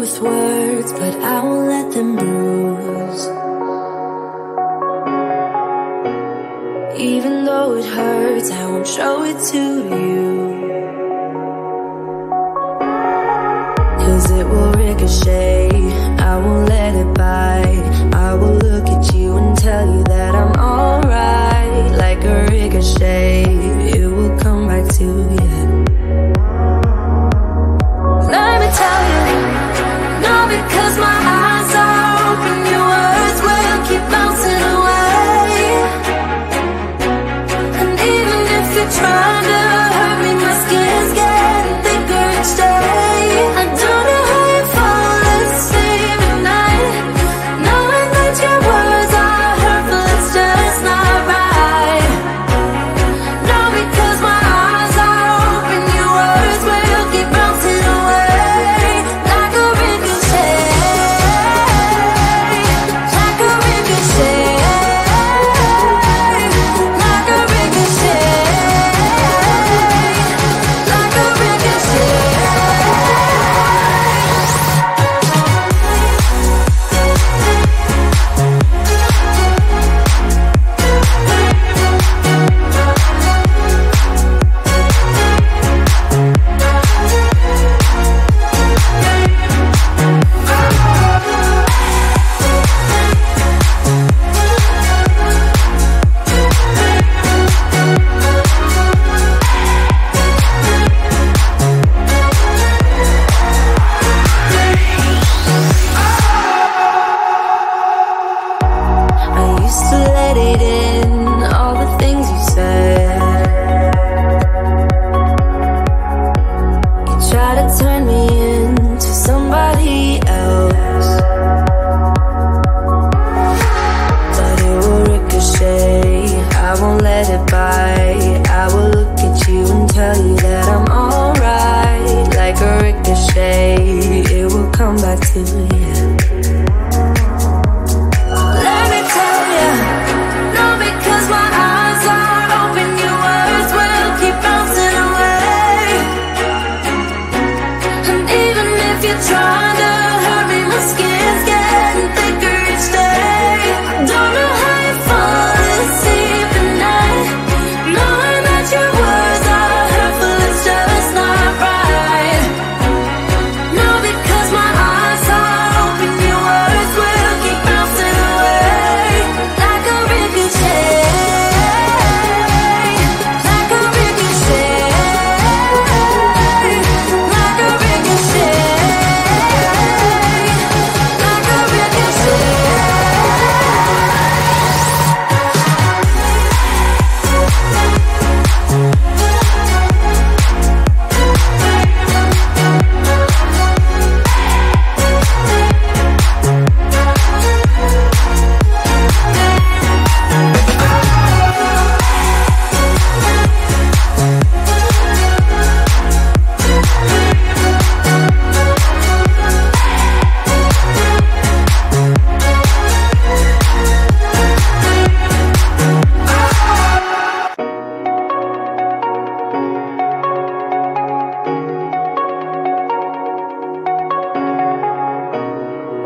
with words, but I won't let them bruise. Even though it hurts, I won't show it to you. 'Cause it will ricochet, I won't let it bite. I will look at you and tell you that I'm alright. Like a ricochet, it will come back to you. Let me tell you, no, because my eyes are open, your words will keep bouncing away. And even if you're trying to hurt me, my skin's getting thicker each day. I don't know how you fall asleep at night, knowing that your words are hurtful, it's just not right. No, because my eyes are open, your words will keep bouncing away. Like a ricochet, like a ricochet, like a ricochet, like a ricochet. I used to let it in, all the things you said. You try to turn me into somebody else, but it will ricochet, I won't let it bite. I will look at you and tell you that I'm alright. Like a ricochet, it will come back to you. Let me tell you, no, because my eyes are open, your words will keep bouncing away. And even if you're trying to hurt me, my skin's getting thicker each day. I don't know how you fall asleep at night, knowing that your words are hurtful, it's just not right. No, because my eyes are open, your words will keep bouncing away. Like a ricochet, like a ricochet, like a ricochet, like a ricochet.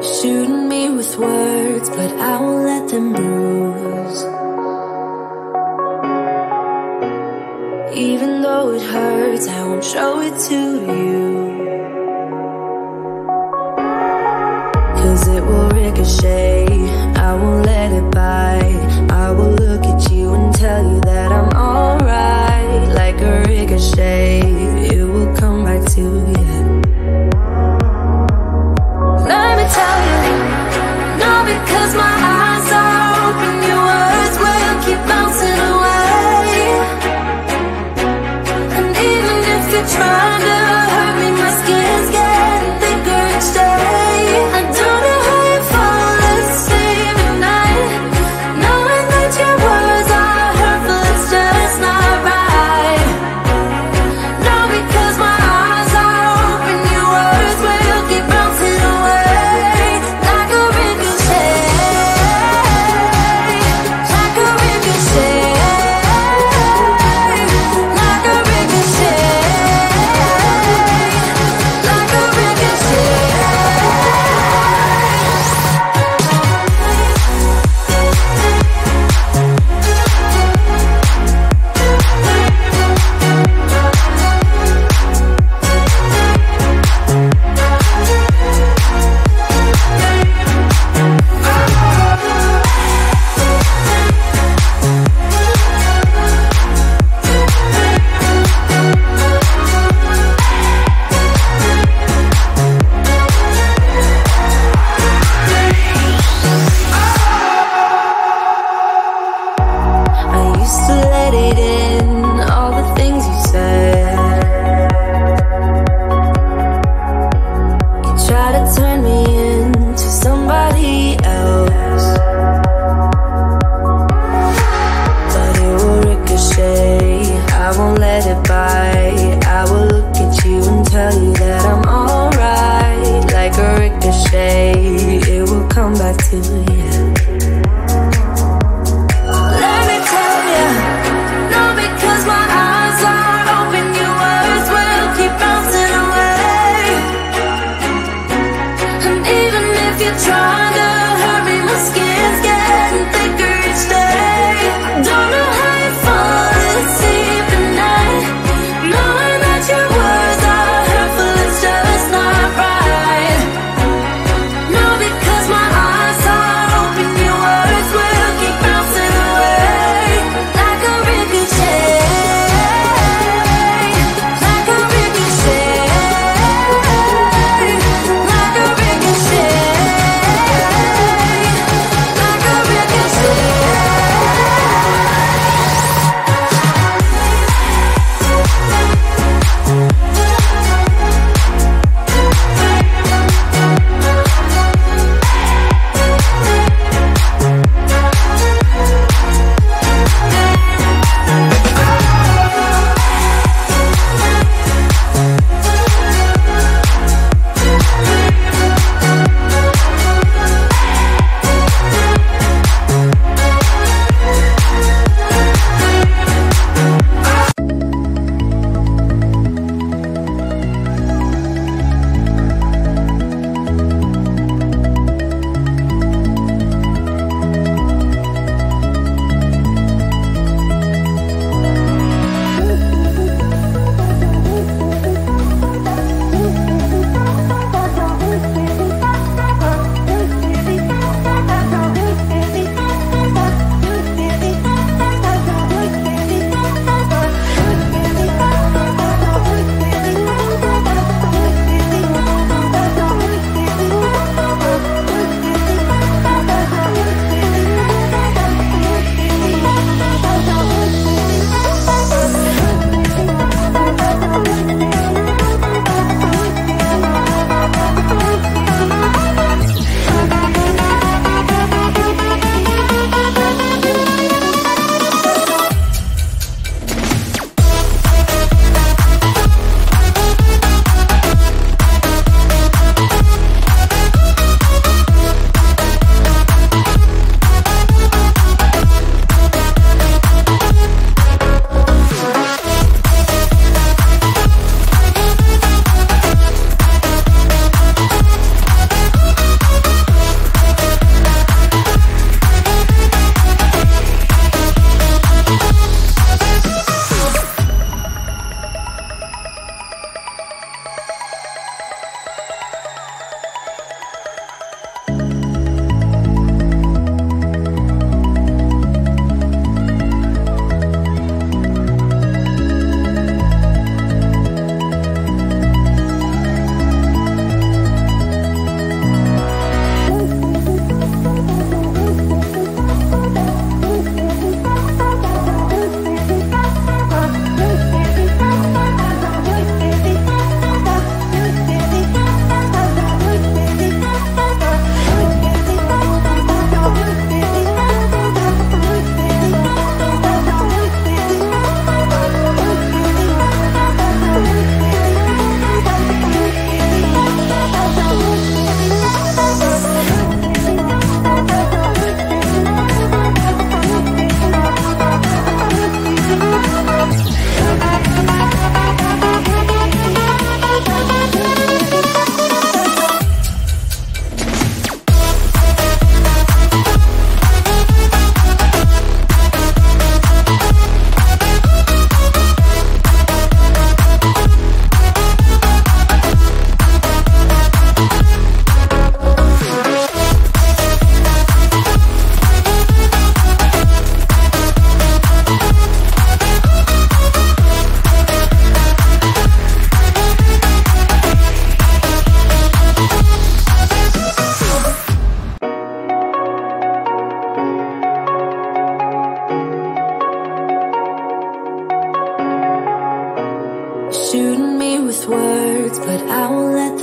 Shooting me with words, but I won't let them bruise. Even though it hurts, I won't show it to you. 'Cause it will ricochet, I won't let it bite. I will look at you and tell you that I'm alright. Like a ricochet, it will come back to you. Let me tell you, no, because my eyes are open, your words will keep bouncing away. And even if you're trying to hurt me, my skin's getting thicker each day. I don't know how you fall asleep at night, knowing that your words are hurtful, it's just not right. No,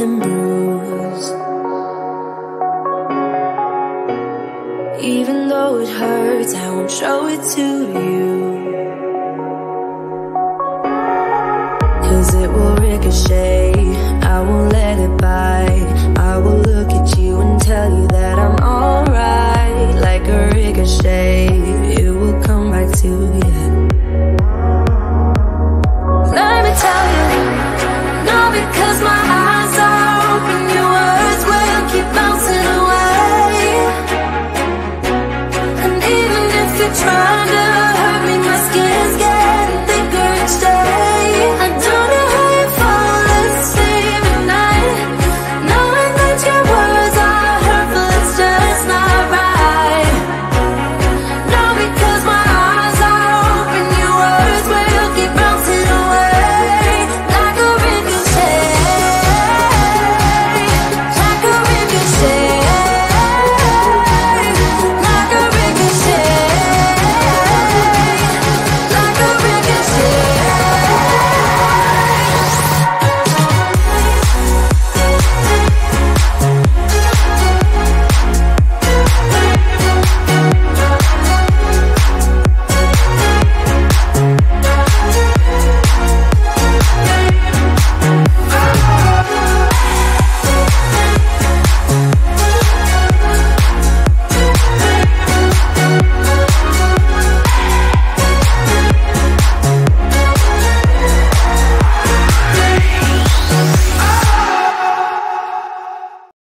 and bruised. Even though it hurts, I won't show it to you, 'cause it will ricochet. I won't let it bite. I will look at you and tell you that I'm alright. Like a ricochet, it will come back to you. Let me tell you, no, because my eyes are open, your words will keep bouncing away. And even if you try